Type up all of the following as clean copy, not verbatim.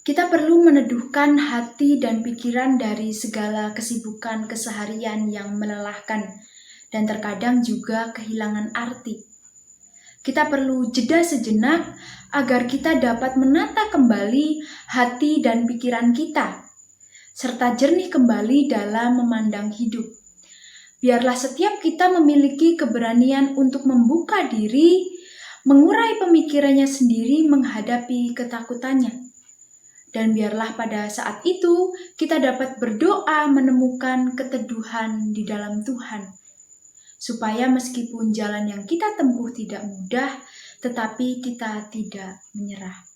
Kita perlu meneduhkan hati dan pikiran dari segala kesibukan keseharian yang melelahkan dan terkadang juga kehilangan arti. Kita perlu jeda sejenak agar kita dapat menata kembali hati dan pikiran kita, serta jernih kembali dalam memandang hidup. Biarlah setiap kita memiliki keberanian untuk membuka diri, mengurai pemikirannya sendiri menghadapi ketakutannya. Dan biarlah pada saat itu kita dapat berdoa menemukan keteduhan di dalam Tuhan. Supaya meskipun jalan yang kita tempuh tidak mudah, tetapi kita tidak menyerah.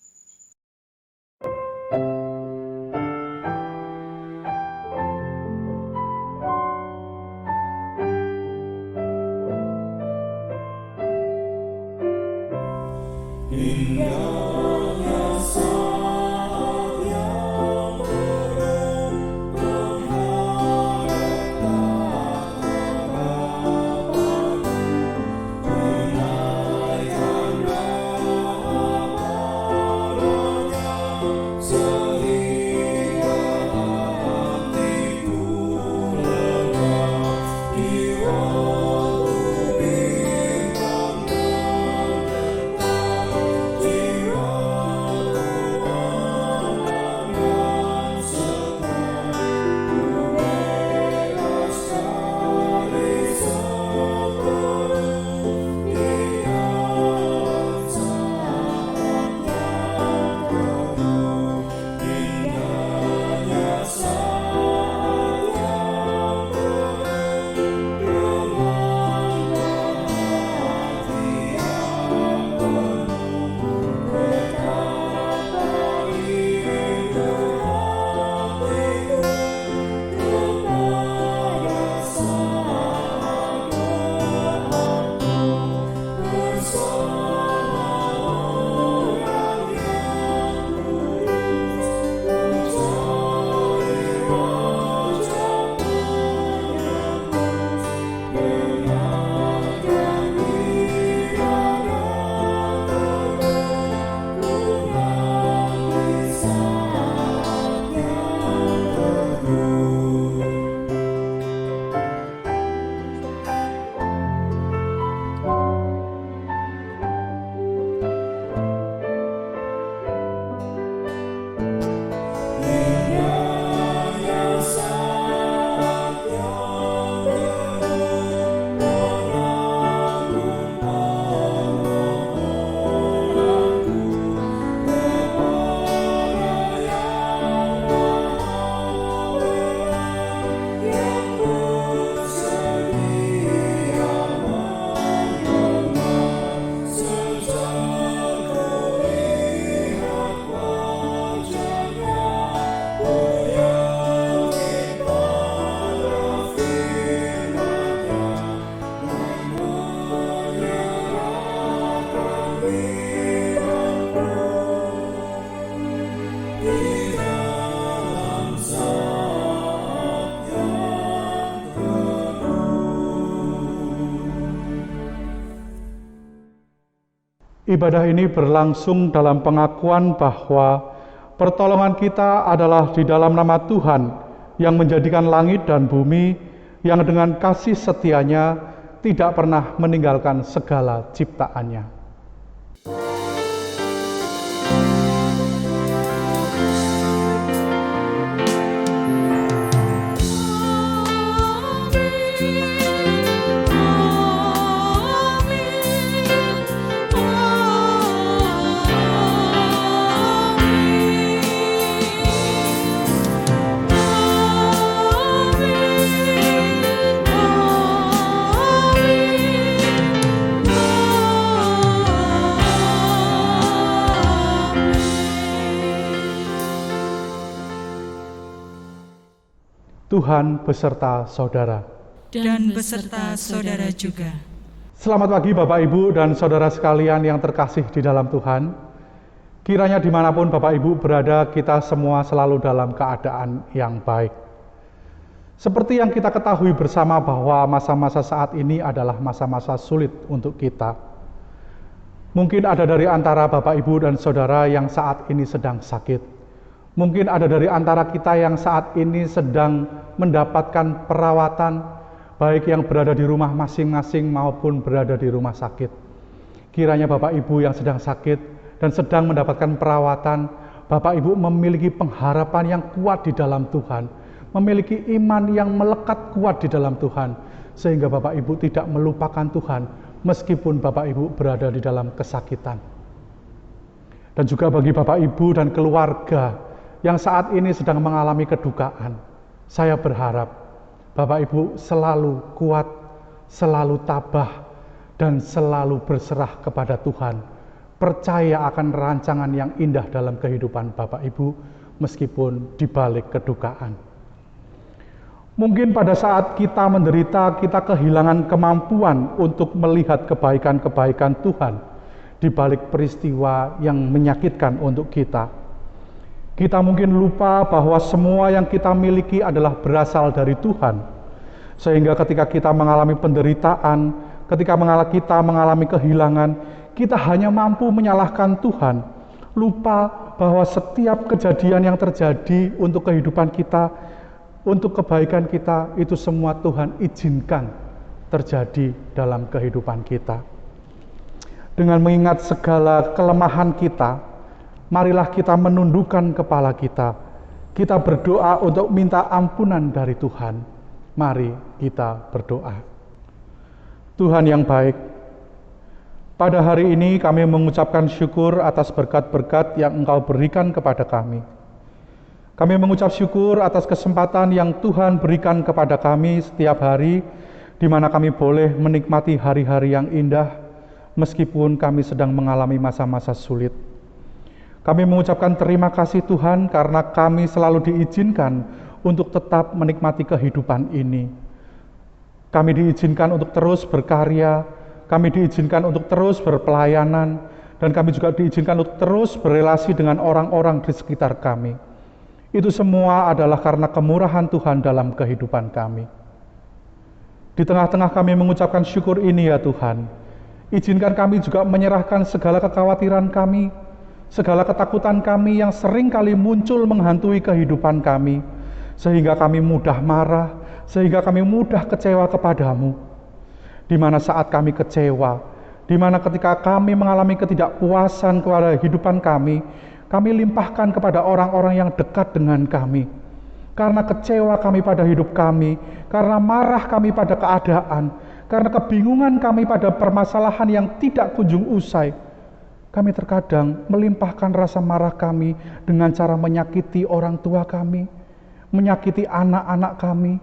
Ibadah ini berlangsung dalam pengakuan bahwa pertolongan kita adalah di dalam nama Tuhan yang menjadikan langit dan bumi, yang dengan kasih setianya tidak pernah meninggalkan segala ciptaannya. Tuhan beserta saudara. Dan beserta saudara juga. Selamat pagi Bapak Ibu dan saudara sekalian yang terkasih di dalam Tuhan. Kiranya dimanapun Bapak Ibu berada, kita semua selalu dalam keadaan yang baik. Seperti yang kita ketahui bersama bahwa masa-masa saat ini adalah masa-masa sulit untuk kita. Mungkin ada dari antara Bapak Ibu dan saudara yang saat ini sedang sakit. Mungkin ada dari antara kita yang saat ini sedang mendapatkan perawatan, baik yang berada di rumah masing-masing maupun berada di rumah sakit. Kiranya Bapak Ibu yang sedang sakit dan sedang mendapatkan perawatan, Bapak Ibu memiliki pengharapan yang kuat di dalam Tuhan, memiliki iman yang melekat kuat di dalam Tuhan, sehingga Bapak Ibu tidak melupakan Tuhan meskipun Bapak Ibu berada di dalam kesakitan. Dan juga bagi Bapak Ibu dan keluarga yang saat ini sedang mengalami kedukaan, saya berharap Bapak Ibu selalu kuat, selalu tabah, dan selalu berserah kepada Tuhan. Percaya akan rancangan yang indah dalam kehidupan Bapak Ibu meskipun di balik kedukaan. Mungkin pada saat kita menderita, kita kehilangan kemampuan untuk melihat kebaikan-kebaikan Tuhan di balik peristiwa yang menyakitkan untuk kita. Kita mungkin lupa bahwa semua yang kita miliki adalah berasal dari Tuhan. Sehingga ketika kita mengalami penderitaan, ketika kita mengalami kehilangan, kita hanya mampu menyalahkan Tuhan. Lupa bahwa setiap kejadian yang terjadi untuk kehidupan kita, untuk kebaikan kita, itu semua Tuhan izinkan terjadi dalam kehidupan kita. Dengan mengingat segala kelemahan kita, marilah kita menundukkan kepala kita. Kita berdoa untuk minta ampunan dari Tuhan. Mari kita berdoa. Tuhan yang baik, pada hari ini kami mengucapkan syukur atas berkat-berkat yang Engkau berikan kepada kami. Kami mengucap syukur atas kesempatan yang Tuhan berikan kepada kami setiap hari, di mana kami boleh menikmati hari-hari yang indah, meskipun kami sedang mengalami masa-masa sulit. Kami mengucapkan terima kasih Tuhan karena kami selalu diizinkan untuk tetap menikmati kehidupan ini. Kami diizinkan untuk terus berkarya, kami diizinkan untuk terus berpelayanan, dan kami juga diizinkan untuk terus berelasi dengan orang-orang di sekitar kami. Itu semua adalah karena kemurahan Tuhan dalam kehidupan kami. Di tengah-tengah kami mengucapkan syukur ini ya Tuhan, izinkan kami juga menyerahkan segala kekhawatiran kami, segala ketakutan kami yang sering kali muncul menghantui kehidupan kami, sehingga kami mudah marah, sehingga kami mudah kecewa kepadamu. Di mana saat kami kecewa, di mana ketika kami mengalami ketidakpuasan kepada kehidupan kami limpahkan kepada orang-orang yang dekat dengan kami. Karena kecewa kami pada hidup kami, karena marah kami pada keadaan, karena kebingungan kami pada permasalahan yang tidak kunjung usai, kami terkadang melimpahkan rasa marah kami dengan cara menyakiti orang tua kami, menyakiti anak-anak kami,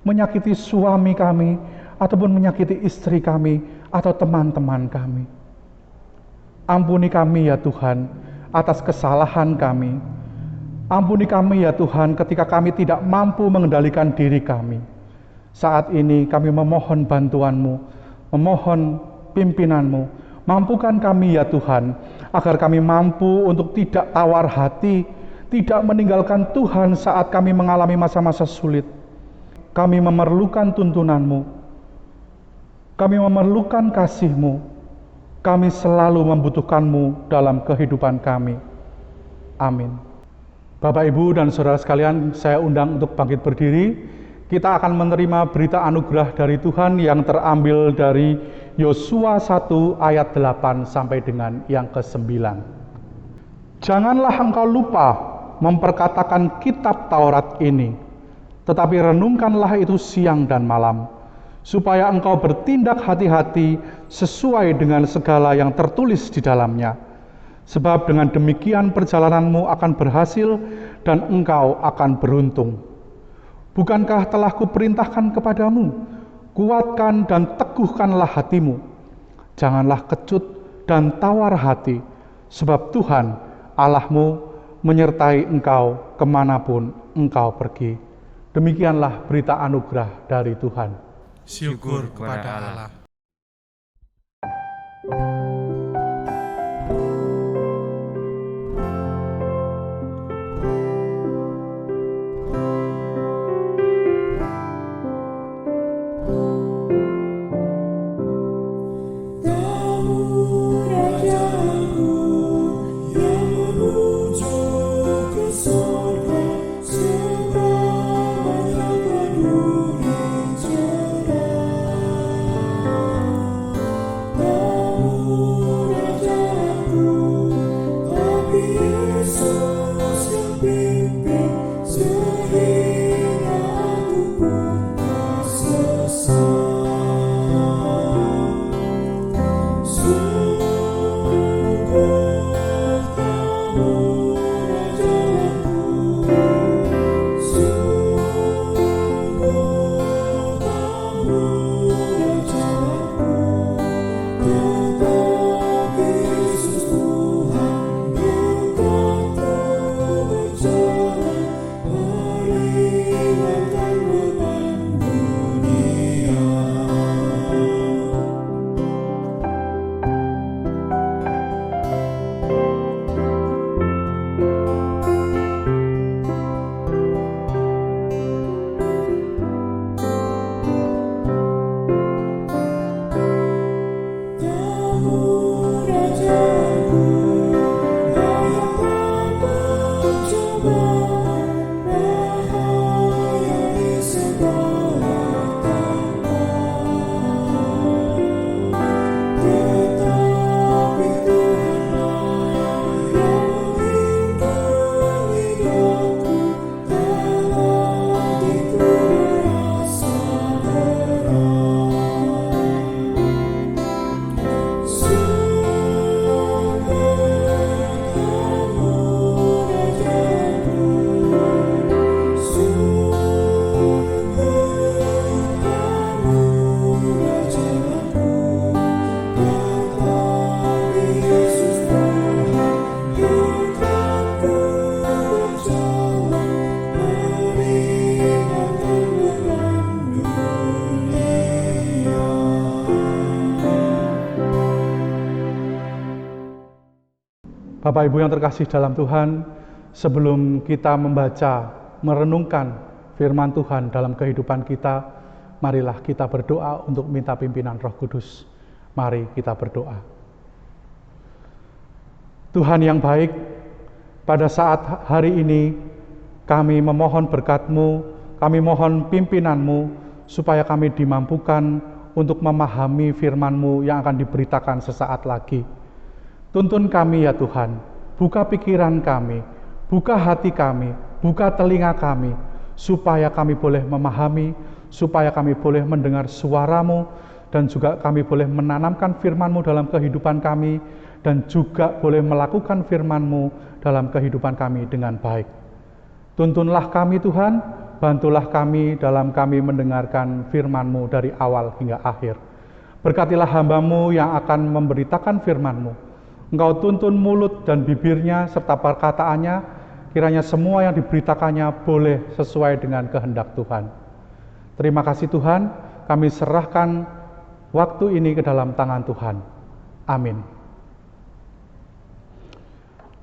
menyakiti suami kami, ataupun menyakiti istri kami atau teman-teman kami. Ampuni kami ya Tuhan atas kesalahan kami. Ampuni kami ya Tuhan ketika kami tidak mampu mengendalikan diri kami. Saat ini kami memohon bantuan-Mu, memohon pimpinan-Mu. Mampukan kami ya Tuhan, agar kami mampu untuk tidak tawar hati, tidak meninggalkan Tuhan saat kami mengalami masa-masa sulit. Kami memerlukan tuntunan-Mu, kami memerlukan kasih-Mu, kami selalu membutuhkan-Mu dalam kehidupan kami. Amin. Bapak, Ibu, dan saudara sekalian, saya undang untuk bangkit berdiri. Kita akan menerima berita anugerah dari Tuhan yang terambil dari Yosua 1 ayat 8 sampai dengan yang ke-9. Janganlah engkau lupa memperkatakan kitab Taurat ini, tetapi renungkanlah itu siang dan malam, supaya engkau bertindak hati-hati sesuai dengan segala yang tertulis di dalamnya. Sebab dengan demikian perjalananmu akan berhasil dan engkau akan beruntung. Bukankah telah kuperintahkan kepadamu, kuatkan dan teguhkanlah hatimu. Janganlah kecut dan tawar hati, sebab Tuhan Allahmu menyertai engkau kemanapun engkau pergi. Demikianlah berita anugerah dari Tuhan. Syukur kepada Allah. Rajaku yang memujuk ke surga. Bapak Ibu yang terkasih dalam Tuhan, sebelum kita membaca, merenungkan firman Tuhan dalam kehidupan kita, marilah kita berdoa untuk minta pimpinan Roh Kudus. Mari kita berdoa. Tuhan yang baik, pada saat hari ini kami memohon berkat-Mu, kami mohon pimpinan-Mu, supaya kami dimampukan untuk memahami firman-Mu yang akan diberitakan sesaat lagi. Tuntun kami ya Tuhan, buka pikiran kami, buka hati kami, buka telinga kami, supaya kami boleh memahami, supaya kami boleh mendengar suara-Mu, dan juga kami boleh menanamkan firman-Mu dalam kehidupan kami, dan juga boleh melakukan firman-Mu dalam kehidupan kami dengan baik. Tuntunlah kami Tuhan, bantulah kami dalam kami mendengarkan firman-Mu dari awal hingga akhir. Berkatilah hamba-Mu yang akan memberitakan firman-Mu. Engkau tuntun mulut dan bibirnya serta perkataannya, kiranya semua yang diberitakannya boleh sesuai dengan kehendak Tuhan. Terima kasih Tuhan, kami serahkan waktu ini ke dalam tangan Tuhan. Amin.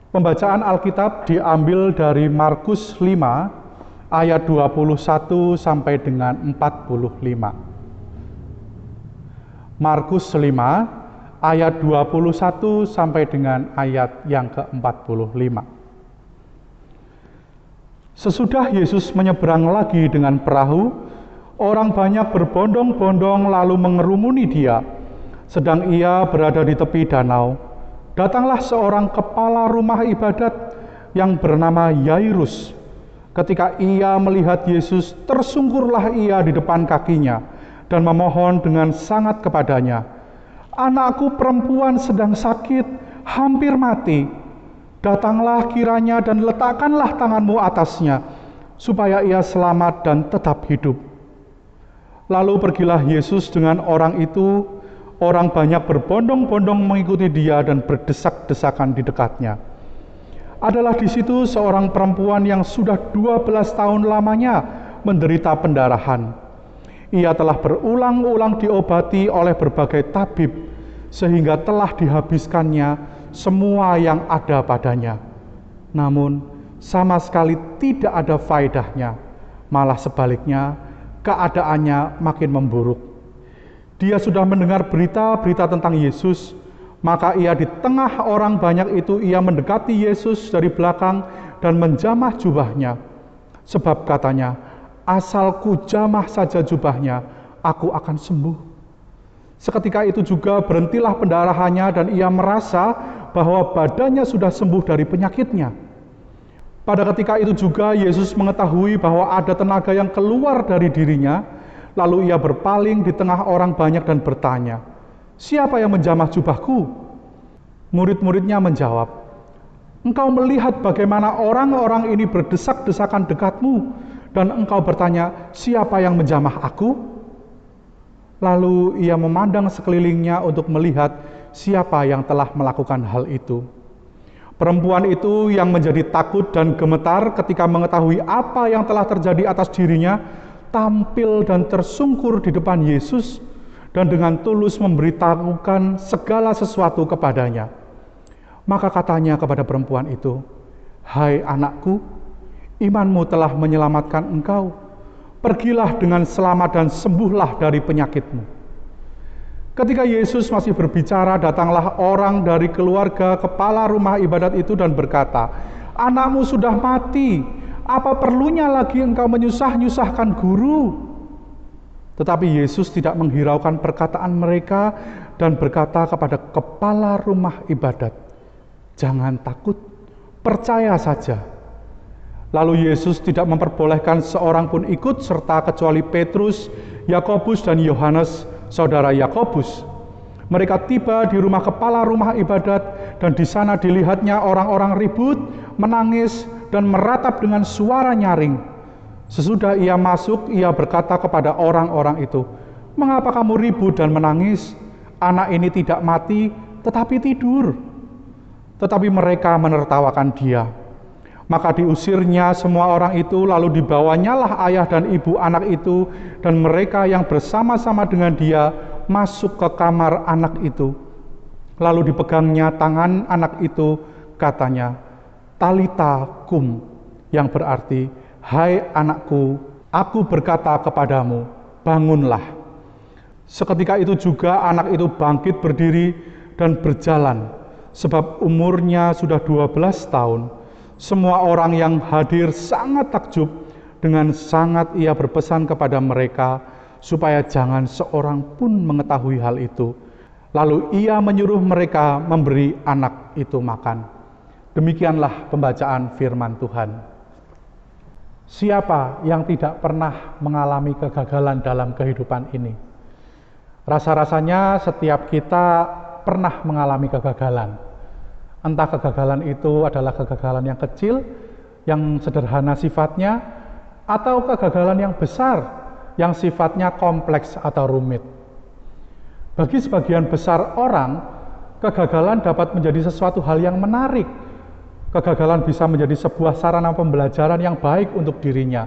Pembacaan Alkitab diambil dari Markus 5 ayat 21 sampai dengan 45. Markus 5 ayat 21 sampai dengan ayat yang ke-45. Sesudah Yesus menyeberang lagi dengan perahu, orang banyak berbondong-bondong lalu mengerumuni Dia. Sedang Ia berada di tepi danau, datanglah seorang kepala rumah ibadat yang bernama Yairus. Ketika ia melihat Yesus, tersungkurlah ia di depan kakinya dan memohon dengan sangat kepadanya, "Anakku perempuan sedang sakit, hampir mati. Datanglah kiranya dan letakkanlah tanganmu atasnya, supaya ia selamat dan tetap hidup." Lalu pergilah Yesus dengan orang itu. Orang banyak berbondong-bondong mengikuti Dia dan berdesak-desakan di dekatnya. Adalah di situ seorang perempuan yang sudah 12 tahun lamanya menderita pendarahan. Ia telah berulang-ulang diobati oleh berbagai tabib, sehingga telah dihabiskannya semua yang ada padanya. Namun, sama sekali tidak ada faedahnya, malah sebaliknya, keadaannya makin memburuk. Dia sudah mendengar berita-berita tentang Yesus, maka ia di tengah orang banyak itu, ia mendekati Yesus dari belakang dan menjamah jubahnya. Sebab katanya, "Asal ku jamah saja jubahnya, aku akan sembuh." Seketika itu juga berhentilah pendarahannya dan ia merasa bahwa badannya sudah sembuh dari penyakitnya. Pada ketika itu juga Yesus mengetahui bahwa ada tenaga yang keluar dari dirinya. Lalu ia berpaling di tengah orang banyak dan bertanya, "Siapa yang menjamah jubahku?" Murid-muridnya menjawab, "Engkau melihat bagaimana orang-orang ini berdesak-desakan dekatmu, dan engkau bertanya, 'Siapa yang menjamah aku?'" Lalu ia memandang sekelilingnya untuk melihat siapa yang telah melakukan hal itu. Perempuan itu yang menjadi takut dan gemetar ketika mengetahui apa yang telah terjadi atas dirinya, tampil dan tersungkur di depan Yesus dan dengan tulus memberitahukan segala sesuatu kepadanya. Maka katanya kepada perempuan itu, "Hai anakku, imanmu telah menyelamatkan engkau. Pergilah dengan selamat dan sembuhlah dari penyakitmu." Ketika Yesus masih berbicara, datanglah orang dari keluarga kepala rumah ibadat itu dan berkata, "Anakmu sudah mati. Apa perlunya lagi engkau menyusah-nyusahkan guru?" Tetapi Yesus tidak menghiraukan perkataan mereka dan berkata kepada kepala rumah ibadat, "Jangan takut, percaya saja." Lalu Yesus tidak memperbolehkan seorang pun ikut serta kecuali Petrus, Yakobus dan Yohanes, saudara Yakobus. Mereka tiba di rumah kepala rumah ibadat dan di sana dilihatnya orang-orang ribut, menangis, dan meratap dengan suara nyaring. Sesudah ia masuk, ia berkata kepada orang-orang itu, "Mengapa kamu ribut dan menangis? Anak ini tidak mati, tetapi tidur." Tetapi mereka menertawakan dia. Maka diusirnya semua orang itu, lalu dibawanyalah ayah dan ibu anak itu, dan mereka yang bersama-sama dengan dia masuk ke kamar anak itu. Lalu dipegangnya tangan anak itu, katanya, Talita kum, yang berarti, hai anakku, aku berkata kepadamu, bangunlah. Seketika itu juga anak itu bangkit berdiri dan berjalan, sebab umurnya sudah 12 tahun. Semua orang yang hadir sangat takjub, dengan sangat ia berpesan kepada mereka, supaya jangan seorang pun mengetahui hal itu. Lalu ia menyuruh mereka memberi anak itu makan. Demikianlah pembacaan firman Tuhan. Siapa yang tidak pernah mengalami kegagalan dalam kehidupan ini? Rasa-rasanya setiap kita pernah mengalami kegagalan. Entah kegagalan itu adalah kegagalan yang kecil, yang sederhana sifatnya, atau kegagalan yang besar, yang sifatnya kompleks atau rumit. Bagi sebagian besar orang, kegagalan dapat menjadi sesuatu hal yang menarik. Kegagalan bisa menjadi sebuah sarana pembelajaran yang baik untuk dirinya,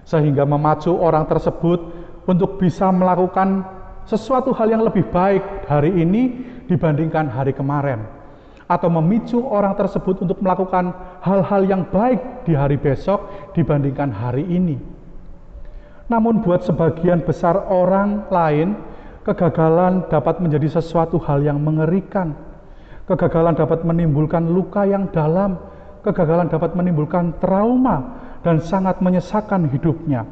sehingga memacu orang tersebut untuk bisa melakukan sesuatu hal yang lebih baik hari ini dibandingkan hari kemarin, atau memicu orang tersebut untuk melakukan hal-hal yang baik di hari besok dibandingkan hari ini. Namun buat sebagian besar orang lain, kegagalan dapat menjadi sesuatu hal yang mengerikan. Kegagalan dapat menimbulkan luka yang dalam. Kegagalan dapat menimbulkan trauma dan sangat menyesakkan hidupnya,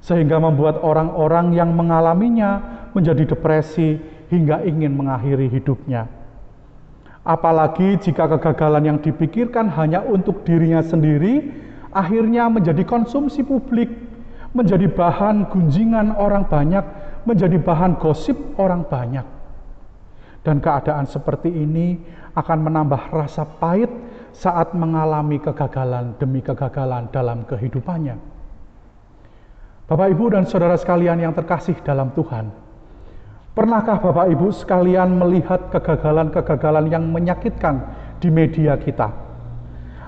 sehingga membuat orang-orang yang mengalaminya menjadi depresi hingga ingin mengakhiri hidupnya. Apalagi jika kegagalan yang dipikirkan hanya untuk dirinya sendiri, akhirnya menjadi konsumsi publik, menjadi bahan gunjingan orang banyak, menjadi bahan gosip orang banyak. Dan keadaan seperti ini akan menambah rasa pahit saat mengalami kegagalan demi kegagalan dalam kehidupannya. Bapak, Ibu, dan saudara sekalian yang terkasih dalam Tuhan, pernahkah Bapak Ibu sekalian melihat kegagalan-kegagalan yang menyakitkan di media kita?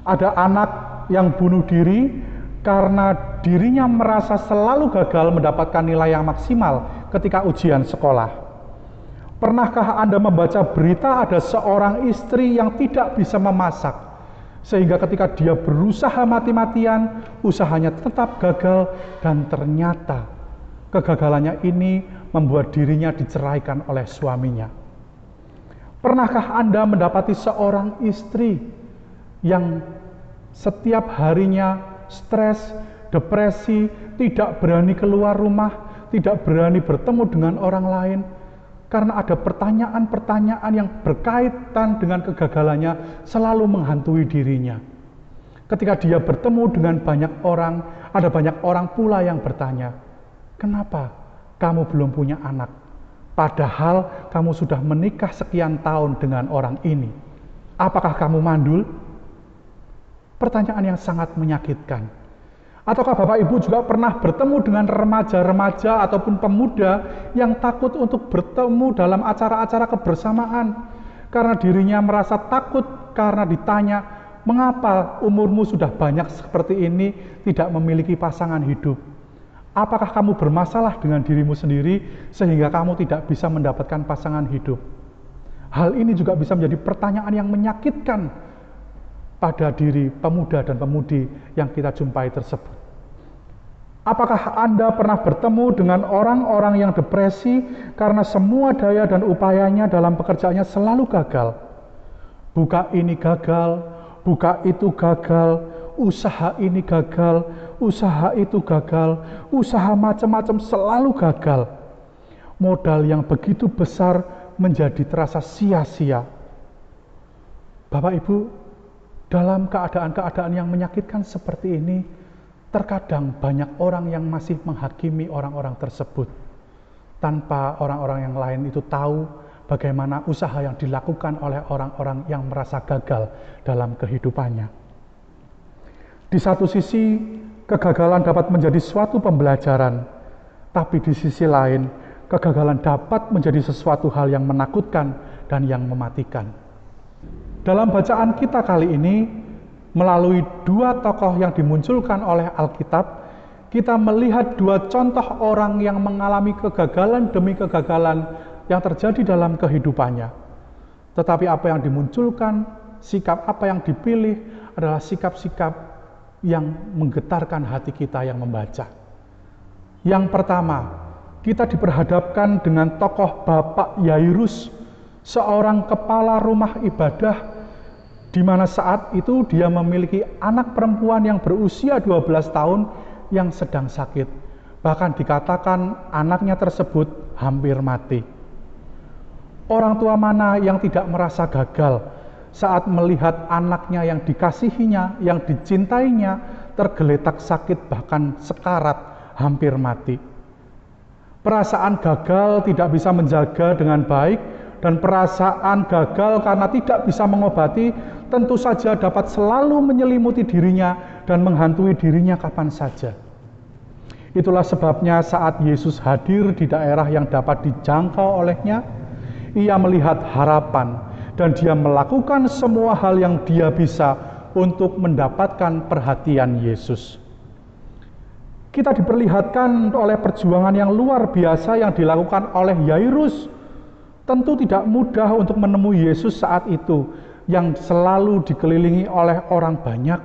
Ada anak yang bunuh diri karena dirinya merasa selalu gagal mendapatkan nilai yang maksimal ketika ujian sekolah. Pernahkah Anda membaca berita ada seorang istri yang tidak bisa memasak, sehingga ketika dia berusaha mati-matian, usahanya tetap gagal, dan ternyata kegagalannya ini membuat dirinya diceraikan oleh suaminya? Pernahkah Anda mendapati seorang istri yang setiap harinya stres, depresi, tidak berani keluar rumah, tidak berani bertemu dengan orang lain, karena ada pertanyaan-pertanyaan yang berkaitan dengan kegagalannya selalu menghantui dirinya. Ketika dia bertemu dengan banyak orang, ada banyak orang pula yang bertanya, kenapa kamu belum punya anak? Padahal kamu sudah menikah sekian tahun dengan orang ini. Apakah kamu mandul? Pertanyaan yang sangat menyakitkan. Ataukah Bapak Ibu juga pernah bertemu dengan remaja-remaja ataupun pemuda yang takut untuk bertemu dalam acara-acara kebersamaan karena dirinya merasa takut karena ditanya, mengapa umurmu sudah banyak seperti ini tidak memiliki pasangan hidup? Apakah kamu bermasalah dengan dirimu sendiri sehingga kamu tidak bisa mendapatkan pasangan hidup? Hal ini juga bisa menjadi pertanyaan yang menyakitkan pada diri pemuda dan pemudi yang kita jumpai tersebut. Apakah Anda pernah bertemu dengan orang-orang yang depresi karena semua daya dan upayanya dalam pekerjaannya selalu gagal? Buka ini gagal, buka itu gagal, usaha ini gagal, usaha itu gagal, usaha macam-macam selalu gagal. Modal yang begitu besar menjadi terasa sia-sia. Bapak Ibu, dalam keadaan-keadaan yang menyakitkan seperti ini, terkadang banyak orang yang masih menghakimi orang-orang tersebut tanpa orang-orang yang lain itu tahu bagaimana usaha yang dilakukan oleh orang-orang yang merasa gagal dalam kehidupannya. Di satu sisi, kegagalan dapat menjadi suatu pembelajaran, tapi di sisi lain, kegagalan dapat menjadi sesuatu hal yang menakutkan dan yang mematikan. Dalam bacaan kita kali ini, melalui dua tokoh yang dimunculkan oleh Alkitab, kita melihat dua contoh orang yang mengalami kegagalan demi kegagalan yang terjadi dalam kehidupannya. Tetapi apa yang dimunculkan sikap apa yang dipilih adalah sikap-sikap yang menggetarkan hati kita yang membaca. Yang pertama, kita diperhadapkan dengan tokoh Bapak Yairus, seorang kepala rumah ibadah, di mana saat itu dia memiliki anak perempuan yang berusia 12 tahun yang sedang sakit. Bahkan dikatakan anaknya tersebut hampir mati. Orang tua mana yang tidak merasa gagal saat melihat anaknya yang dikasihinya, yang dicintainya, tergeletak sakit bahkan sekarat, hampir mati. Perasaan gagal tidak bisa menjaga dengan baik, dan perasaan gagal karena tidak bisa mengobati tentu saja dapat selalu menyelimuti dirinya dan menghantui dirinya kapan saja. Itulah sebabnya saat Yesus hadir di daerah yang dapat dijangkau olehnya, ia melihat harapan dan dia melakukan semua hal yang dia bisa untuk mendapatkan perhatian Yesus. Kita diperlihatkan oleh perjuangan yang luar biasa yang dilakukan oleh Yairus. Tentu tidak mudah untuk menemui Yesus saat itu yang selalu dikelilingi oleh orang banyak.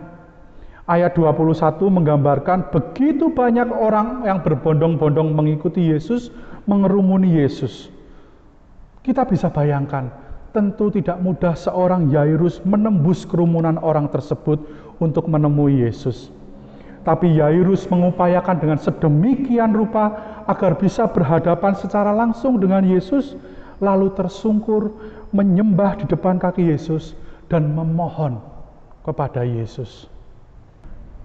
Ayat 21 menggambarkan begitu banyak orang yang berbondong-bondong mengikuti Yesus, mengerumuni Yesus. Kita bisa bayangkan, tentu tidak mudah seorang Yairus menembus kerumunan orang tersebut untuk menemui Yesus. Tapi Yairus mengupayakan dengan sedemikian rupa agar bisa berhadapan secara langsung dengan Yesus, lalu tersungkur menyembah di depan kaki Yesus dan memohon kepada Yesus.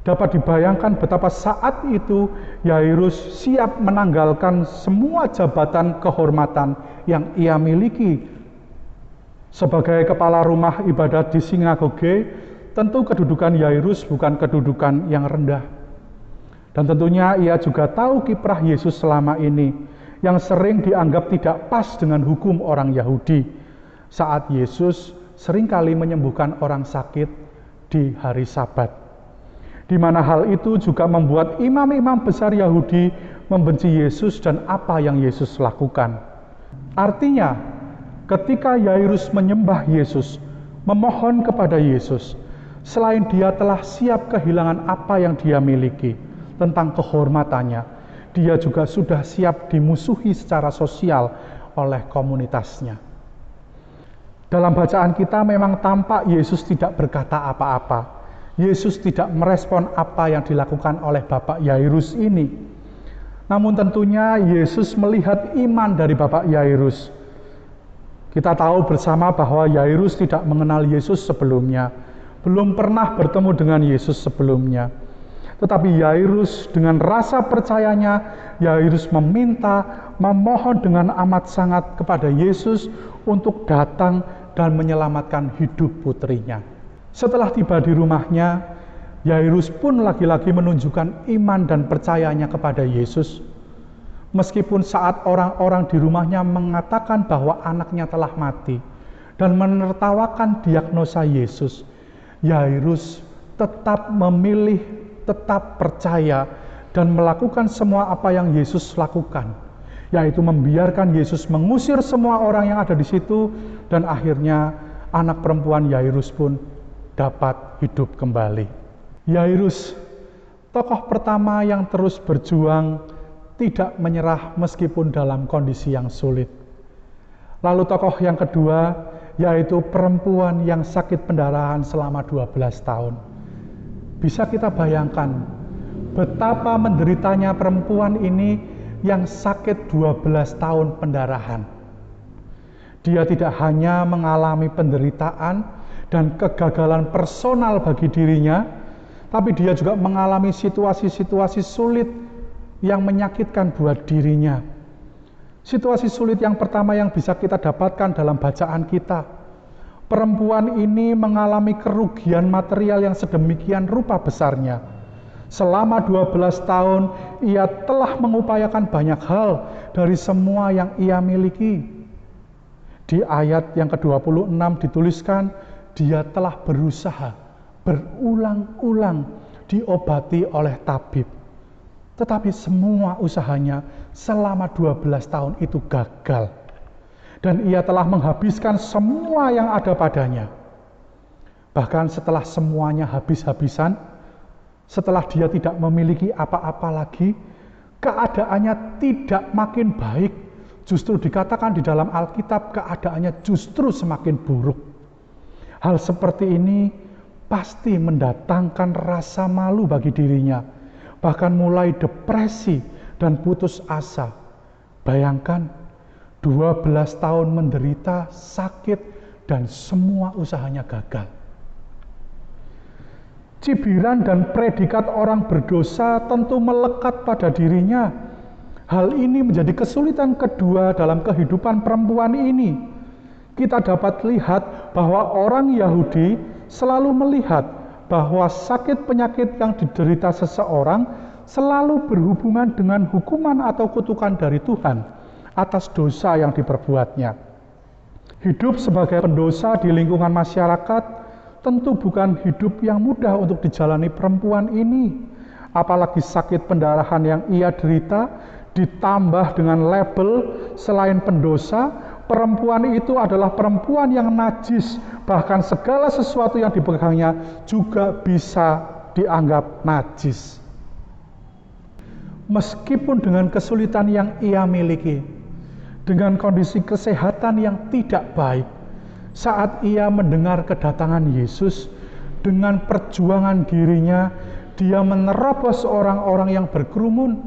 Dapat dibayangkan betapa saat itu Yairus siap menanggalkan semua jabatan kehormatan yang ia miliki. Sebagai kepala rumah ibadat di sinagoge, tentu kedudukan Yairus bukan kedudukan yang rendah. Dan tentunya ia juga tahu kiprah Yesus selama ini, yang sering dianggap tidak pas dengan hukum orang Yahudi. Saat Yesus seringkali menyembuhkan orang sakit di hari Sabat. Di mana hal itu juga membuat imam-imam besar Yahudi membenci Yesus dan apa yang Yesus lakukan. Artinya, ketika Yairus menyembah Yesus, memohon kepada Yesus, selain dia telah siap kehilangan apa yang dia miliki tentang kehormatannya, dia juga sudah siap dimusuhi secara sosial oleh komunitasnya. Dalam bacaan kita memang tampak Yesus tidak berkata apa-apa. Yesus tidak merespon apa yang dilakukan oleh Bapak Yairus ini. Namun tentunya Yesus melihat iman dari Bapak Yairus. Kita tahu bersama bahwa Yairus tidak mengenal Yesus sebelumnya, belum pernah bertemu dengan Yesus sebelumnya. Tetapi Yairus dengan rasa percayanya, Yairus memohon dengan amat sangat kepada Yesus untuk datang dan menyelamatkan hidup putrinya. Setelah tiba di rumahnya, Yairus pun lagi-lagi menunjukkan iman dan percayanya kepada Yesus. Meskipun saat orang-orang di rumahnya mengatakan bahwa anaknya telah mati dan menertawakan diagnosa Yesus, Yairus tetap memilih, tetap percaya dan melakukan semua apa yang Yesus lakukan, yaitu membiarkan Yesus mengusir semua orang yang ada di situ, dan akhirnya anak perempuan Yairus pun dapat hidup kembali. Yairus, tokoh pertama yang terus berjuang, tidak menyerah meskipun dalam kondisi yang sulit. Lalu tokoh yang kedua, yaitu perempuan yang sakit pendarahan selama 12 tahun. Bisa kita bayangkan betapa menderitanya perempuan ini yang sakit 12 tahun pendarahan. Dia tidak hanya mengalami penderitaan dan kegagalan personal bagi dirinya, tapi dia juga mengalami situasi-situasi sulit yang menyakitkan buat dirinya. Situasi sulit yang pertama yang bisa kita dapatkan dalam bacaan kita, perempuan ini mengalami kerugian material yang sedemikian rupa besarnya. Selama 12 tahun, ia telah mengupayakan banyak hal dari semua yang ia miliki. Di ayat yang ke-26 dituliskan, dia telah berusaha berulang-ulang diobati oleh tabib. Tetapi semua usahanya selama 12 tahun itu gagal. Dan ia telah menghabiskan semua yang ada padanya. Bahkan setelah semuanya habis-habisan, setelah dia tidak memiliki apa-apa lagi, keadaannya tidak makin baik. Justru dikatakan di dalam Alkitab, keadaannya justru semakin buruk. Hal seperti ini pasti mendatangkan rasa malu bagi dirinya, bahkan mulai depresi dan putus asa. Bayangkan, 12 tahun menderita, sakit, dan semua usahanya gagal. Cibiran dan predikat orang berdosa tentu melekat pada dirinya. Hal ini menjadi kesulitan kedua dalam kehidupan perempuan ini. Kita dapat lihat bahwa orang Yahudi selalu melihat bahwa sakit penyakit yang diderita seseorang selalu berhubungan dengan hukuman atau kutukan dari Tuhan atas dosa yang diperbuatnya. Hidup sebagai pendosa di lingkungan masyarakat tentu bukan hidup yang mudah untuk dijalani perempuan ini. Apalagi sakit pendarahan yang ia derita, ditambah dengan label selain pendosa, perempuan itu adalah perempuan yang najis. Bahkan segala sesuatu yang dipegangnya juga bisa dianggap najis. Meskipun dengan kesulitan yang ia miliki, dengan kondisi kesehatan yang tidak baik, saat ia mendengar kedatangan Yesus, dengan perjuangan dirinya, dia menerobos orang-orang yang berkerumun.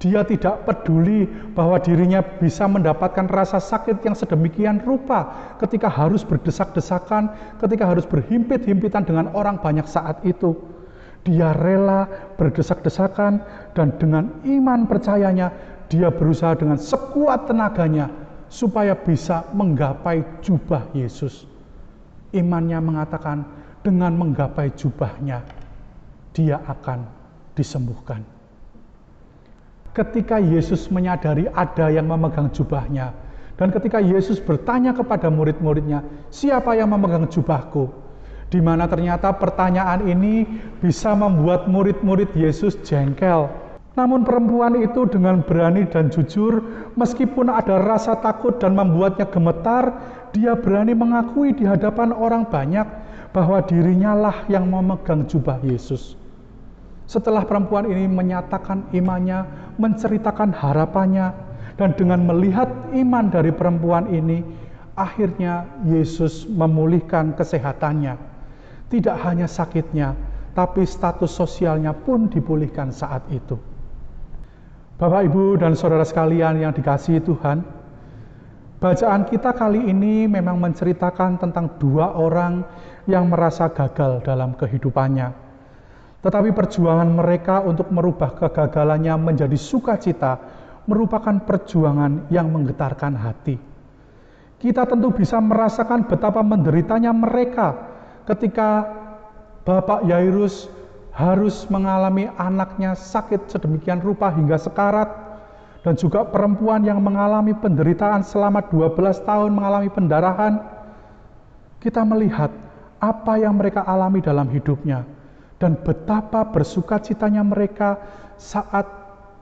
Dia tidak peduli bahwa dirinya bisa mendapatkan rasa sakit yang sedemikian rupa ketika harus berdesak-desakan, ketika harus berhimpit-himpitan dengan orang banyak saat itu. Dia rela berdesak-desakan dan dengan iman percayanya, dia berusaha dengan sekuat tenaganya supaya bisa menggapai jubah Yesus. Imannya mengatakan dengan menggapai jubahnya, dia akan disembuhkan. Ketika Yesus menyadari ada yang memegang jubahnya, dan ketika Yesus bertanya kepada murid-muridnya, siapa yang memegang jubahku? Di mana ternyata pertanyaan ini bisa membuat murid-murid Yesus jengkel. Namun perempuan itu dengan berani dan jujur, meskipun ada rasa takut dan membuatnya gemetar, dia berani mengakui di hadapan orang banyak bahwa dirinya lah yang memegang jubah Yesus. Setelah perempuan ini menyatakan imannya, menceritakan harapannya, dan dengan melihat iman dari perempuan ini, akhirnya Yesus memulihkan kesehatannya. Tidak hanya sakitnya, tapi status sosialnya pun dipulihkan saat itu. Bapak, Ibu, dan saudara sekalian yang dikasihi Tuhan, bacaan kita kali ini memang menceritakan tentang dua orang yang merasa gagal dalam kehidupannya. Tetapi perjuangan mereka untuk merubah kegagalannya menjadi sukacita merupakan perjuangan yang menggetarkan hati. Kita tentu bisa merasakan betapa menderitanya mereka ketika Bapak Yairus harus mengalami anaknya sakit sedemikian rupa hingga sekarat, dan juga perempuan yang mengalami penderitaan selama 12 tahun mengalami pendarahan. Kita melihat apa yang mereka alami dalam hidupnya, dan betapa bersukacitanya mereka saat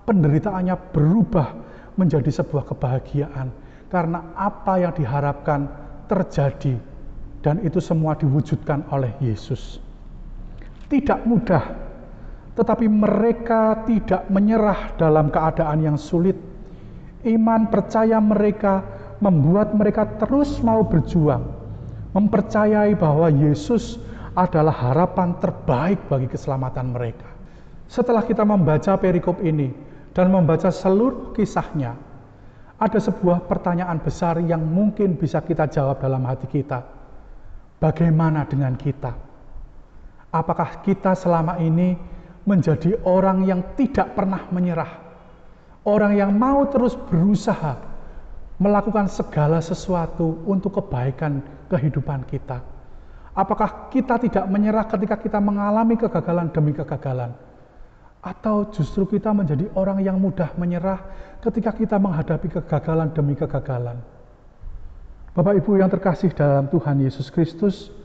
penderitaannya berubah menjadi sebuah kebahagiaan, karena apa yang diharapkan terjadi, dan itu semua diwujudkan oleh Yesus. Tidak mudah, tetapi mereka tidak menyerah dalam keadaan yang sulit. Iman percaya mereka membuat mereka terus mau berjuang, mempercayai bahwa Yesus adalah harapan terbaik bagi keselamatan mereka. Setelah kita membaca perikop ini dan membaca seluruh kisahnya, ada sebuah pertanyaan besar yang mungkin bisa kita jawab dalam hati kita. Bagaimana dengan kita? Apakah kita selama ini menjadi orang yang tidak pernah menyerah? Orang yang mau terus berusaha melakukan segala sesuatu untuk kebaikan kehidupan kita? Apakah kita tidak menyerah ketika kita mengalami kegagalan demi kegagalan? Atau justru kita menjadi orang yang mudah menyerah ketika kita menghadapi kegagalan demi kegagalan? Bapak Ibu yang terkasih dalam Tuhan Yesus Kristus,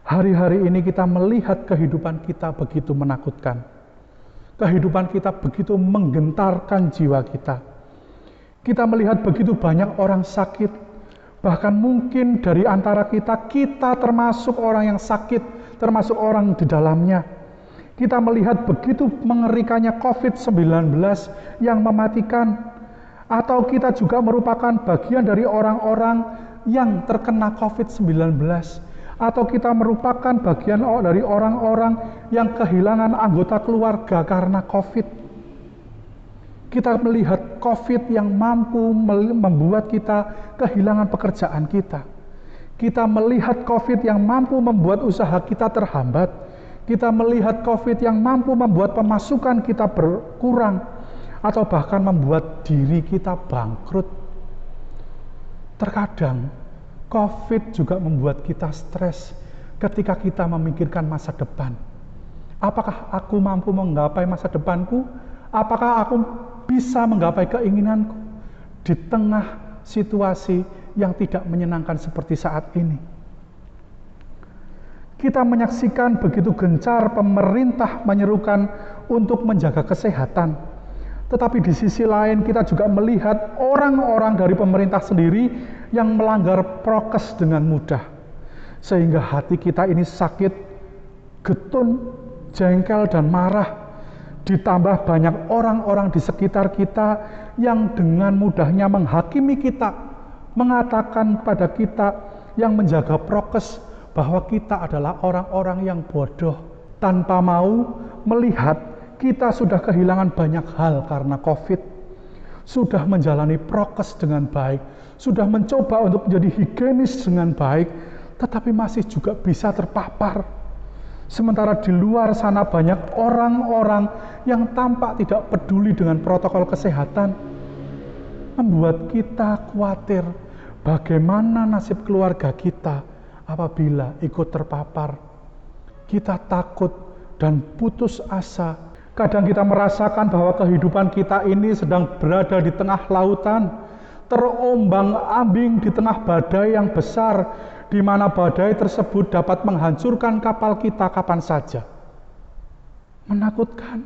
hari-hari ini kita melihat kehidupan kita begitu menakutkan. Kehidupan kita begitu menggentarkan jiwa kita. Kita melihat begitu banyak orang sakit. Bahkan mungkin dari antara kita termasuk orang yang sakit termasuk orang di dalamnya. Kita melihat begitu mengerikannya COVID-19 yang mematikan. Atau kita juga merupakan bagian dari orang-orang yang terkena COVID-19. Atau kita merupakan bagian dari orang-orang yang kehilangan anggota keluarga karena COVID. Kita melihat COVID yang mampu membuat kita kehilangan pekerjaan kita. Kita melihat COVID yang mampu membuat usaha kita terhambat. Kita melihat COVID yang mampu membuat pemasukan kita berkurang. Atau bahkan membuat diri kita bangkrut. Terkadang COVID juga membuat kita stres ketika kita memikirkan masa depan. Apakah aku mampu menggapai masa depanku? Apakah aku bisa menggapai keinginanku di tengah situasi yang tidak menyenangkan seperti saat ini? Kita menyaksikan begitu gencar pemerintah menyerukan untuk menjaga kesehatan. Tetapi di sisi lain kita juga melihat orang-orang dari pemerintah sendiri yang melanggar prokes dengan mudah. Sehingga hati kita ini sakit, getun, jengkel, dan marah. Ditambah banyak orang-orang di sekitar kita yang dengan mudahnya menghakimi kita, mengatakan kepada kita yang menjaga prokes bahwa kita adalah orang-orang yang bodoh, tanpa mau melihat kita sudah kehilangan banyak hal karena COVID, sudah menjalani prokes dengan baik, sudah mencoba untuk menjadi higienis dengan baik, tetapi masih juga bisa terpapar. Sementara di luar sana banyak orang-orang yang tampak tidak peduli dengan protokol kesehatan, membuat kita khawatir bagaimana nasib keluarga kita apabila ikut terpapar. Kita takut dan putus asa. Kadang kita merasakan bahwa kehidupan kita ini sedang berada di tengah lautan, terombang-ambing di tengah badai yang besar, di mana badai tersebut dapat menghancurkan kapal kita kapan saja. Menakutkan.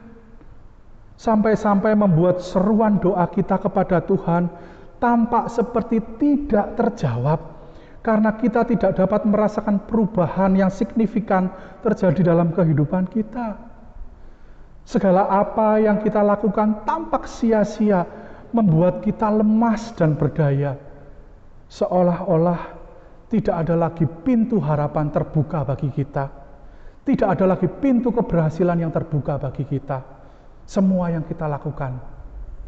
Sampai-sampai membuat seruan doa kita kepada Tuhan tampak seperti tidak terjawab, karena kita tidak dapat merasakan perubahan yang signifikan terjadi dalam kehidupan kita. Segala apa yang kita lakukan tampak sia-sia, membuat kita lemas dan berdaya. Seolah-olah tidak ada lagi pintu harapan terbuka bagi kita. Tidak ada lagi pintu keberhasilan yang terbuka bagi kita. Semua yang kita lakukan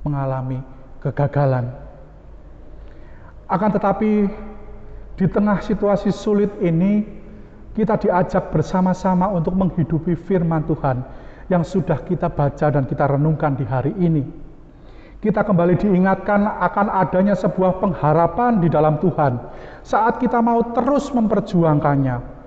mengalami kegagalan. Akan tetapi, di tengah situasi sulit ini, kita diajak bersama-sama untuk menghidupi firman Tuhan yang sudah kita baca dan kita renungkan di hari ini. Kita kembali diingatkan akan adanya sebuah pengharapan di dalam Tuhan saat kita mau terus memperjuangkannya.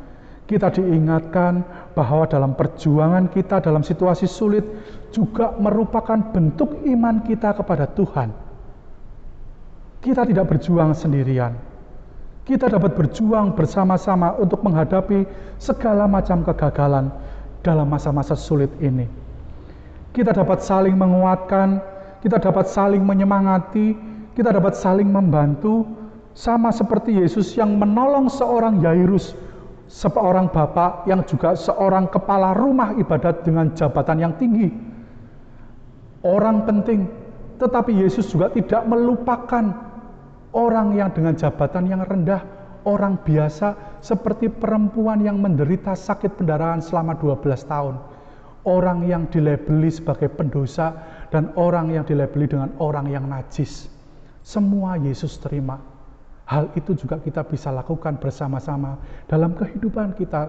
Kita diingatkan bahwa dalam perjuangan kita dalam situasi sulit juga merupakan bentuk iman kita kepada Tuhan. Kita tidak berjuang sendirian. Kita dapat berjuang bersama-sama untuk menghadapi segala macam kegagalan dalam masa-masa sulit ini. Kita dapat saling menguatkan, kita dapat saling menyemangati, kita dapat saling membantu, sama seperti Yesus yang menolong seorang Yairus, seorang bapak yang juga seorang kepala rumah ibadat dengan jabatan yang tinggi. Orang penting, tetapi Yesus juga tidak melupakan orang yang dengan jabatan yang rendah, orang biasa seperti perempuan yang menderita sakit pendarahan selama 12 tahun. Orang yang dilabeli sebagai pendosa dan orang yang dilabeli dengan orang yang najis. Semua Yesus terima. Hal itu juga kita bisa lakukan bersama-sama dalam kehidupan kita,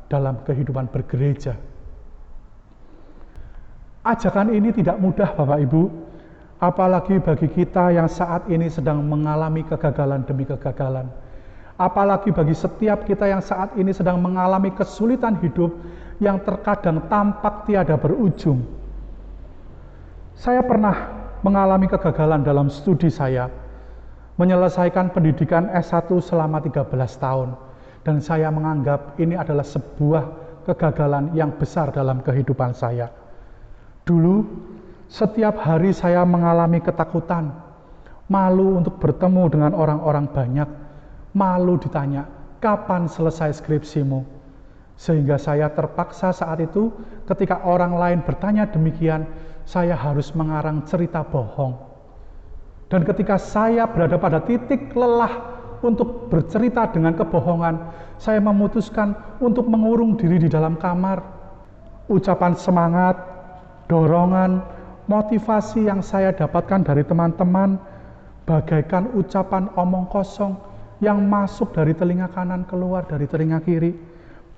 dalam kehidupan bergereja. Ajakan ini tidak mudah Bapak Ibu, apalagi bagi kita yang saat ini sedang mengalami kegagalan demi kegagalan. Apalagi bagi setiap kita yang saat ini sedang mengalami kesulitan hidup yang terkadang tampak tiada berujung. Saya pernah mengalami kegagalan dalam studi saya, menyelesaikan pendidikan S1 selama 13 tahun, dan saya menganggap ini adalah sebuah kegagalan yang besar dalam kehidupan saya. Dulu, setiap hari saya mengalami ketakutan, malu untuk bertemu dengan orang-orang banyak, malu ditanya, kapan selesai skripsimu? Sehingga saya terpaksa saat itu ketika orang lain bertanya demikian, saya harus mengarang cerita bohong. Dan ketika saya berada pada titik lelah untuk bercerita dengan kebohongan, saya memutuskan untuk mengurung diri di dalam kamar. Ucapan semangat, dorongan, motivasi yang saya dapatkan dari teman-teman bagaikan ucapan omong kosong yang masuk dari telinga kanan keluar dari telinga kiri.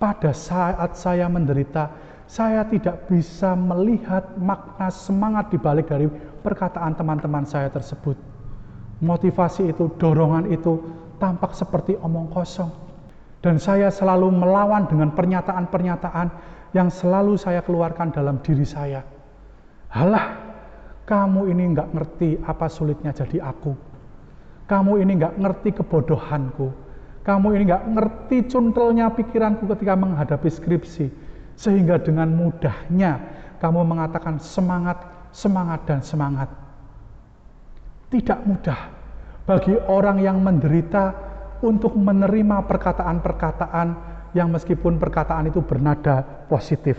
Pada saat saya menderita, saya tidak bisa melihat makna semangat dibalik dari perkataan teman-teman saya tersebut. Motivasi itu, dorongan itu tampak seperti omong kosong. Dan saya selalu melawan dengan pernyataan-pernyataan yang selalu saya keluarkan dalam diri saya. Halah, kamu ini nggak ngerti apa sulitnya jadi aku. Kamu ini nggak ngerti kebodohanku. Kamu ini nggak ngerti cuntelnya pikiranku ketika menghadapi skripsi. Sehingga dengan mudahnya kamu mengatakan semangat, semangat, dan semangat. Tidak mudah bagi orang yang menderita untuk menerima perkataan-perkataan yang meskipun perkataan itu bernada positif.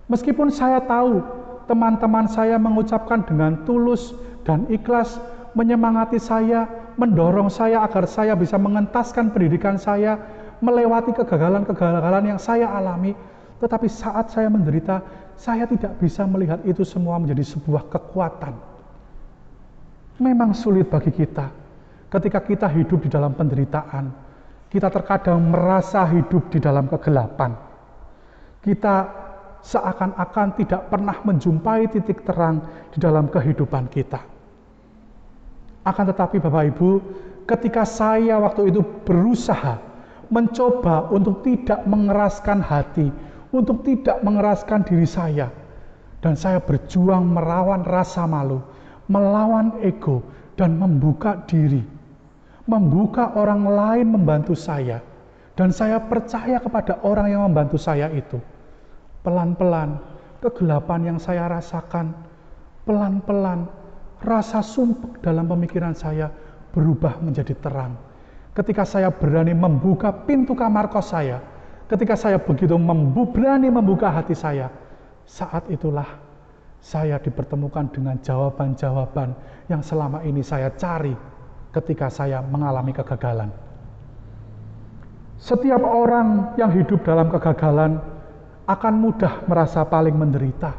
Meskipun saya tahu teman-teman saya mengucapkan dengan tulus dan ikhlas, menyemangati saya, mendorong saya agar saya bisa mengentaskan pendidikan saya, melewati kegagalan-kegagalan yang saya alami. Tetapi saat saya menderita, saya tidak bisa melihat itu semua menjadi sebuah kekuatan. Memang sulit bagi kita ketika kita hidup di dalam penderitaan. Kita terkadang merasa hidup di dalam kegelapan. Kita seakan-akan tidak pernah menjumpai titik terang di dalam kehidupan kita. Akan tetapi Bapak Ibu, ketika saya waktu itu berusaha mencoba untuk tidak mengeraskan hati, untuk tidak mengeraskan diri saya, dan saya berjuang melawan rasa malu, melawan ego, dan membuka diri, membuka orang lain membantu saya, dan saya percaya kepada orang yang membantu saya itu. Pelan-pelan, kegelapan yang saya rasakan, pelan-pelan, rasa sumpek dalam pemikiran saya berubah menjadi terang. Ketika saya berani membuka pintu kamar kos saya, ketika saya begitu berani membuka hati saya, saat itulah saya dipertemukan dengan jawaban-jawaban yang selama ini saya cari ketika saya mengalami kegagalan. Setiap orang yang hidup dalam kegagalan akan mudah merasa paling menderita,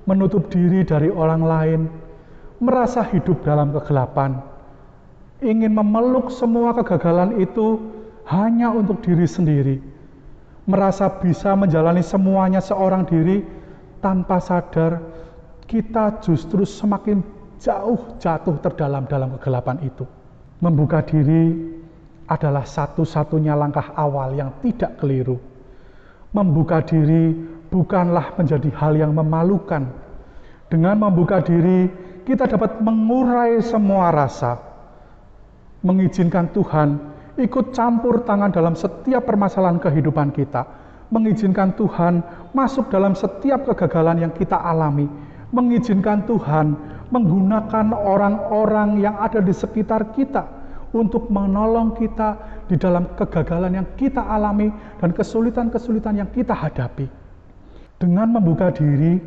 menutup diri dari orang lain, merasa hidup dalam kegelapan, ingin memeluk semua kegagalan itu hanya untuk diri sendiri, merasa bisa menjalani semuanya seorang diri. Tanpa sadar, kita justru semakin jauh jatuh terdalam dalam kegelapan itu. Membuka diri adalah satu-satunya langkah awal yang tidak keliru. Membuka diri bukanlah menjadi hal yang memalukan. Dengan membuka diri, kita dapat mengurai semua rasa, mengizinkan Tuhan ikut campur tangan dalam setiap permasalahan kehidupan kita, mengizinkan Tuhan masuk dalam setiap kegagalan yang kita alami, mengizinkan Tuhan menggunakan orang-orang yang ada di sekitar kita untuk menolong kita di dalam kegagalan yang kita alami dan kesulitan-kesulitan yang kita hadapi. Dengan membuka diri,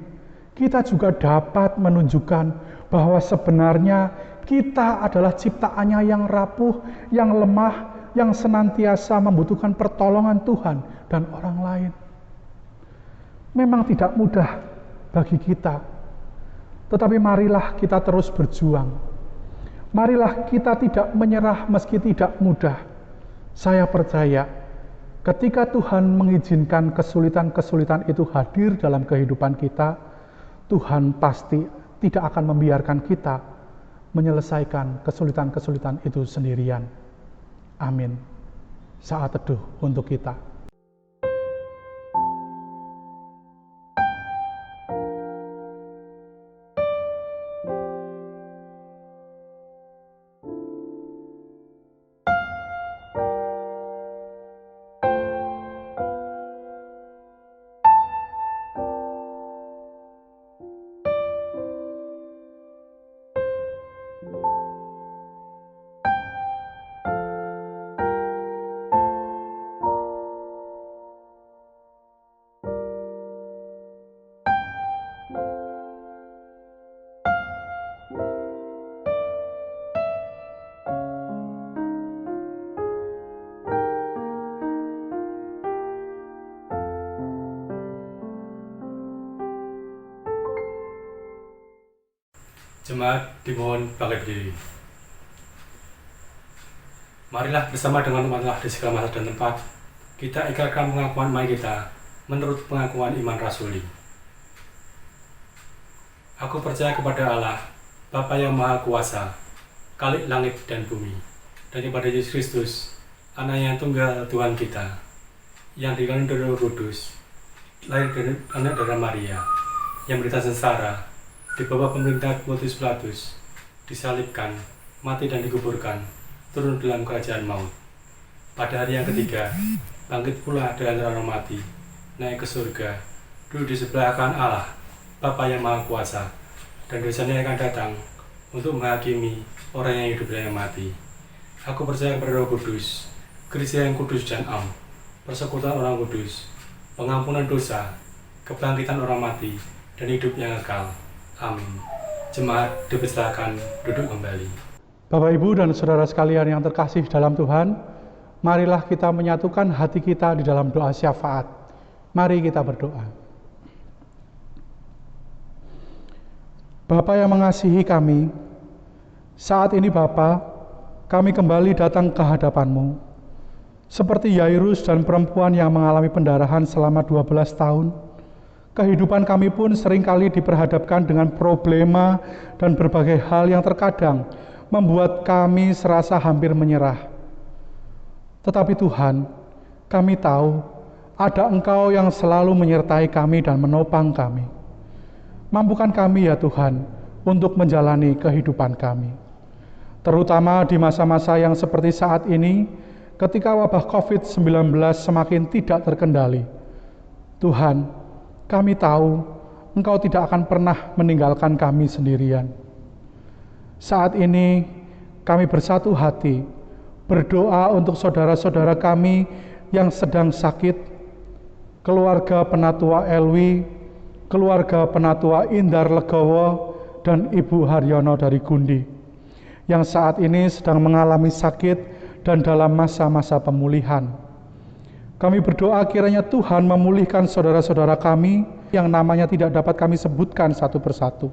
kita juga dapat menunjukkan bahwa sebenarnya kita adalah ciptaannya yang rapuh, yang lemah, yang senantiasa membutuhkan pertolongan Tuhan dan orang lain. Memang tidak mudah bagi kita, tetapi marilah kita terus berjuang. Marilah kita tidak menyerah meski tidak mudah. Saya percaya ketika Tuhan mengizinkan kesulitan-kesulitan itu hadir dalam kehidupan kita, Tuhan pasti tidak akan membiarkan kita menyelesaikan kesulitan-kesulitan itu sendirian. Amin. Saat teduh untuk kita. Jemaat dimohon bangkit berdiri. Marilah bersama dengan umat Allah di segala masa dan tempat, kita ikrarkan pengakuan iman kita menurut pengakuan iman rasuli. Aku percaya kepada Allah, Bapa yang Maha Kuasa, Khalik langit dan bumi, dan kepada Yesus Kristus, Anak yang tunggal Tuhan kita, yang dikandung dari Roh Kudus, lahir dari anak dari Maria, yang menderita sengsara, di bawah pemerintah Pontius Pilatus, disalibkan, mati dan dikuburkan, turun dalam kerajaan maut. Pada hari yang ketiga, bangkit pula dari antara orang mati, naik ke surga, duduk di sebelah kanan Allah, Bapa yang Maha Kuasa, dan dosanya akan datang untuk menghakimi orang yang hidup dan yang mati. Aku percaya kepada Roh Kudus, Gereja yang kudus dan am, persekutuan orang kudus, pengampunan dosa, kebangkitan orang mati, dan hidup yang kekal. Amin. Jemaat dipersilakan duduk kembali. Bapak, Ibu, dan saudara sekalian yang terkasih dalam Tuhan, marilah kita menyatukan hati kita di dalam doa syafaat. Mari kita berdoa. Bapa yang mengasihi kami, saat ini Bapa, kami kembali datang ke hadapan-Mu. Seperti Yairus dan perempuan yang mengalami pendarahan selama 12 tahun, kehidupan kami pun seringkali diperhadapkan dengan problema dan berbagai hal yang terkadang membuat kami serasa hampir menyerah. Tetapi Tuhan, kami tahu ada Engkau yang selalu menyertai kami dan menopang kami. Mampukan kami ya Tuhan untuk menjalani kehidupan kami. Terutama di masa-masa yang seperti saat ini, ketika wabah COVID-19 semakin tidak terkendali. Tuhan, kami tahu Engkau tidak akan pernah meninggalkan kami sendirian. Saat ini kami bersatu hati, berdoa untuk saudara-saudara kami yang sedang sakit, keluarga Penatua Elwi, keluarga Penatua Indar Legowo, dan Ibu Haryono dari Gundi, yang saat ini sedang mengalami sakit dan dalam masa-masa pemulihan. Kami berdoa kiranya Tuhan memulihkan saudara-saudara kami yang namanya tidak dapat kami sebutkan satu persatu.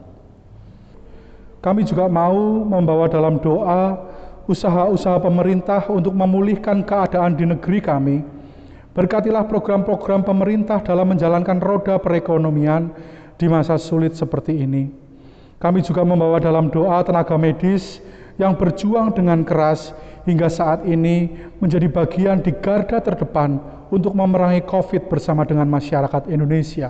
Kami juga mau membawa dalam doa usaha-usaha pemerintah untuk memulihkan keadaan di negeri kami. Berkatilah program-program pemerintah dalam menjalankan roda perekonomian di masa sulit seperti ini. Kami juga membawa dalam doa tenaga medis yang berjuang dengan keras hingga saat ini menjadi bagian di garda terdepan untuk memerangi COVID bersama dengan masyarakat Indonesia.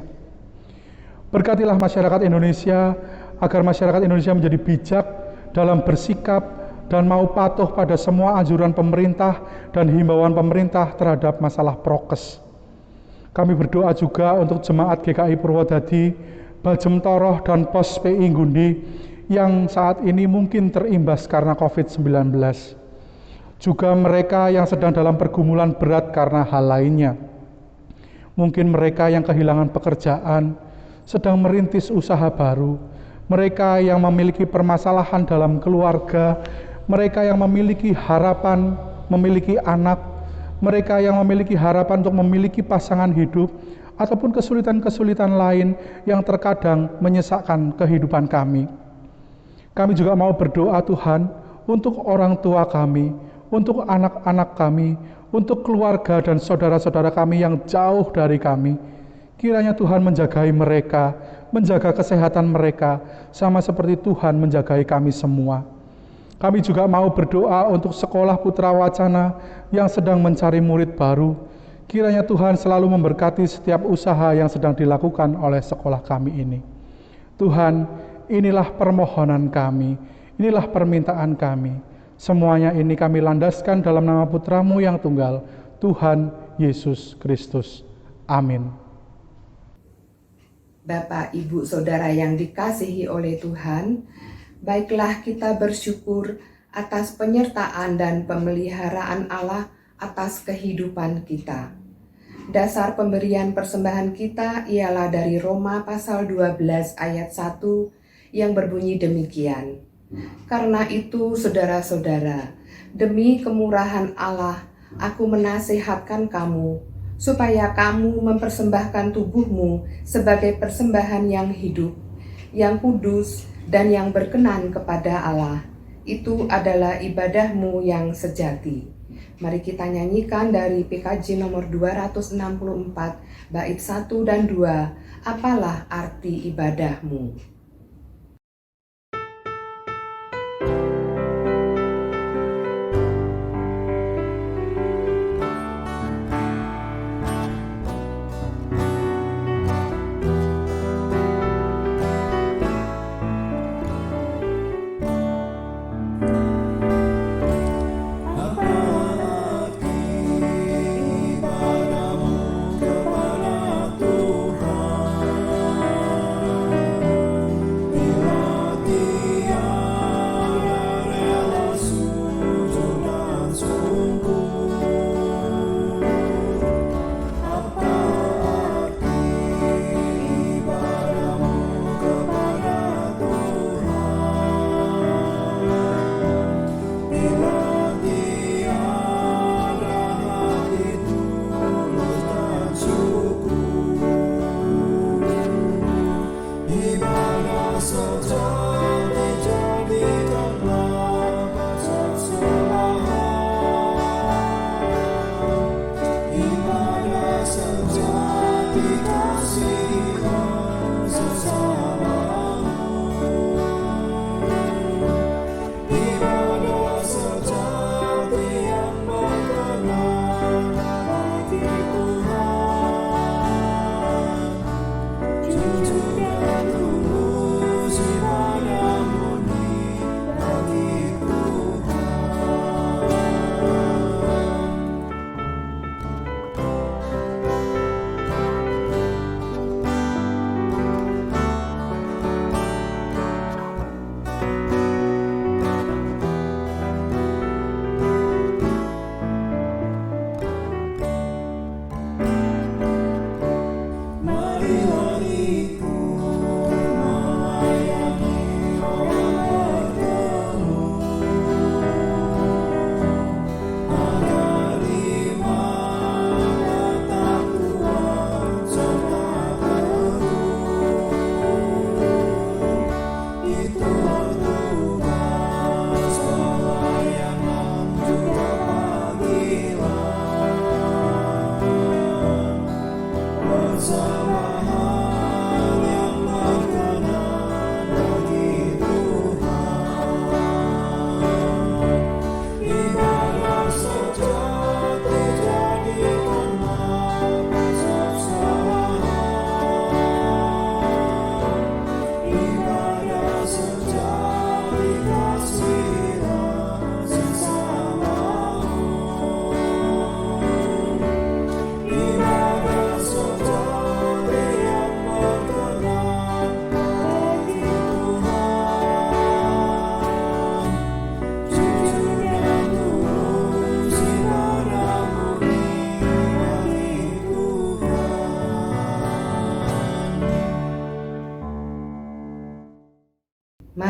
Berkatilah masyarakat Indonesia agar masyarakat Indonesia menjadi bijak dalam bersikap dan mau patuh pada semua anjuran pemerintah dan himbauan pemerintah terhadap masalah prokes. Kami berdoa juga untuk jemaat GKI Purwodadi, Bajem Toroh, dan Pos PI Gundi yang saat ini mungkin terimbas karena COVID-19. Juga mereka yang sedang dalam pergumulan berat karena hal lainnya. Mungkin mereka yang kehilangan pekerjaan, sedang merintis usaha baru, mereka yang memiliki permasalahan dalam keluarga, mereka yang memiliki harapan, memiliki anak, mereka yang memiliki harapan untuk memiliki pasangan hidup, ataupun kesulitan-kesulitan lain yang terkadang menyesakkan kehidupan kami. Kami juga mau berdoa Tuhan untuk orang tua kami, untuk anak-anak kami, untuk keluarga dan saudara-saudara kami yang jauh dari kami. Kiranya Tuhan menjagai mereka, menjaga kesehatan mereka, sama seperti Tuhan menjagai kami semua. Kami juga mau berdoa untuk sekolah Putra Wacana yang sedang mencari murid baru. Kiranya Tuhan selalu memberkati setiap usaha yang sedang dilakukan oleh sekolah kami ini. Tuhan, inilah permohonan kami, inilah permintaan kami. Semuanya ini kami landaskan dalam nama Putra-Mu yang tunggal, Tuhan Yesus Kristus. Amin. Bapak, Ibu, Saudara yang dikasihi oleh Tuhan, baiklah kita bersyukur atas penyertaan dan pemeliharaan Allah atas kehidupan kita. Dasar pemberian persembahan kita ialah dari Roma pasal 12 ayat 1 yang berbunyi demikian. Karena itu, saudara-saudara, demi kemurahan Allah, aku menasihatkan kamu, supaya kamu mempersembahkan tubuhmu sebagai persembahan yang hidup, yang kudus, dan yang berkenan kepada Allah. Itu adalah ibadahmu yang sejati. Mari kita nyanyikan dari PKJ nomor 264, bait 1 dan 2, apalah arti ibadahmu.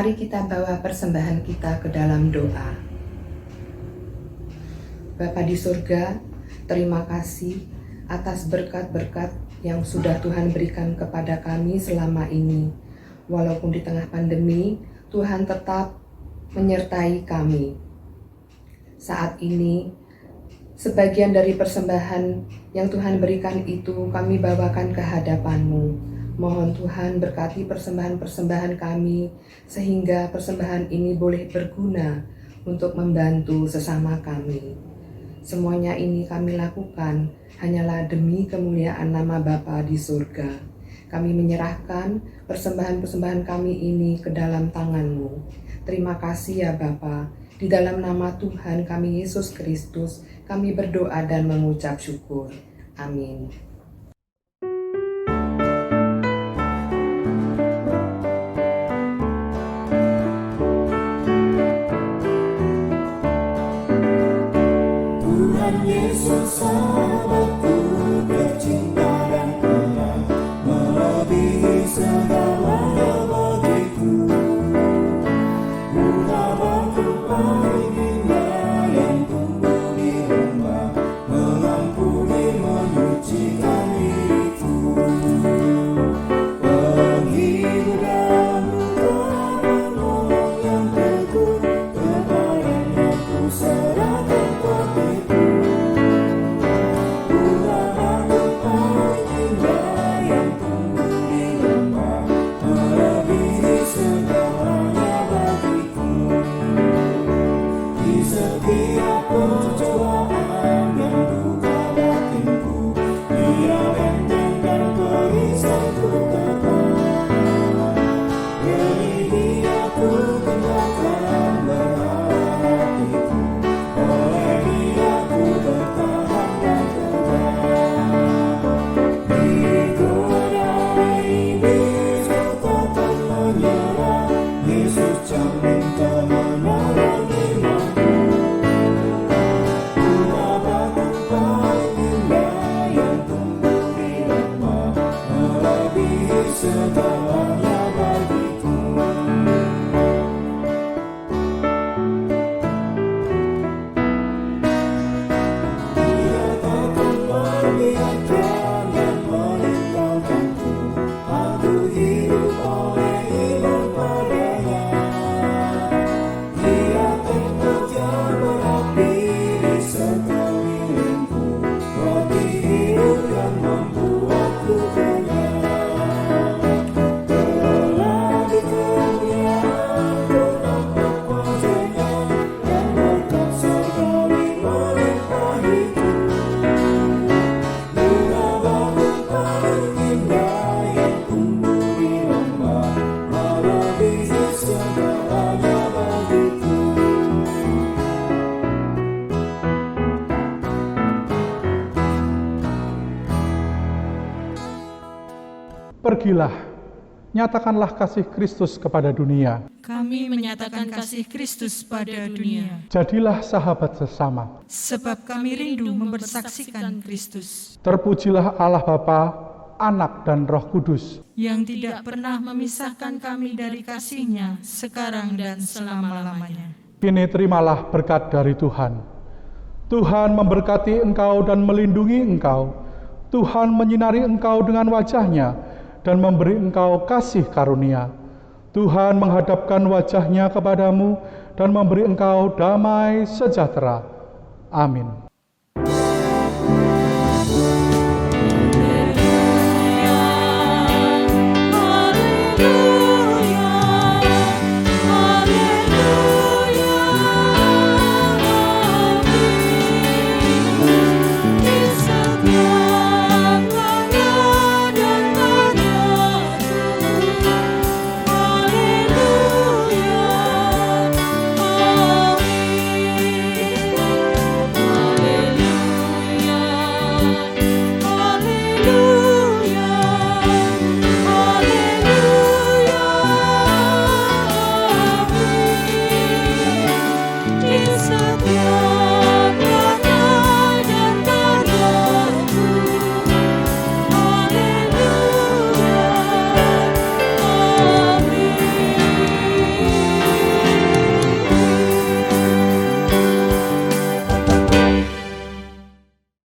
Mari kita bawa persembahan kita ke dalam doa. Bapa di surga, terima kasih atas berkat-berkat yang sudah Tuhan berikan kepada kami selama ini. Walaupun di tengah pandemi, Tuhan tetap menyertai kami. Saat ini, sebagian dari persembahan yang Tuhan berikan itu kami bawakan ke hadapan-Mu. Mohon Tuhan berkati persembahan-persembahan kami, sehingga persembahan ini boleh berguna untuk membantu sesama kami. Semuanya ini kami lakukan hanyalah demi kemuliaan nama Bapa di surga. Kami menyerahkan persembahan-persembahan kami ini ke dalam tangan-Mu. Terima kasih ya Bapa. Di dalam nama Tuhan kami Yesus Kristus, kami berdoa dan mengucap syukur. Amin. Mengampuni, menyucikan Pergilah, nyatakanlah kasih Kristus kepada dunia. Kami menyatakan kasih Kristus pada dunia, Jadilah sahabat sesama. sebab kami rindu mempersaksikan Kristus, Terpujilah Allah Bapa, Anak dan Roh Kudus. yang tidak pernah memisahkan kami dari kasih-Nya sekarang dan selama-lamanya. Kini terimalah berkat dari Tuhan. Tuhan memberkati engkau dan melindungi engkau. Tuhan menyinari engkau dengan wajah-Nya dan memberi engkau kasih karunia. Tuhan menghadapkan wajah-Nya kepadamu dan memberi engkau damai sejahtera. Amin.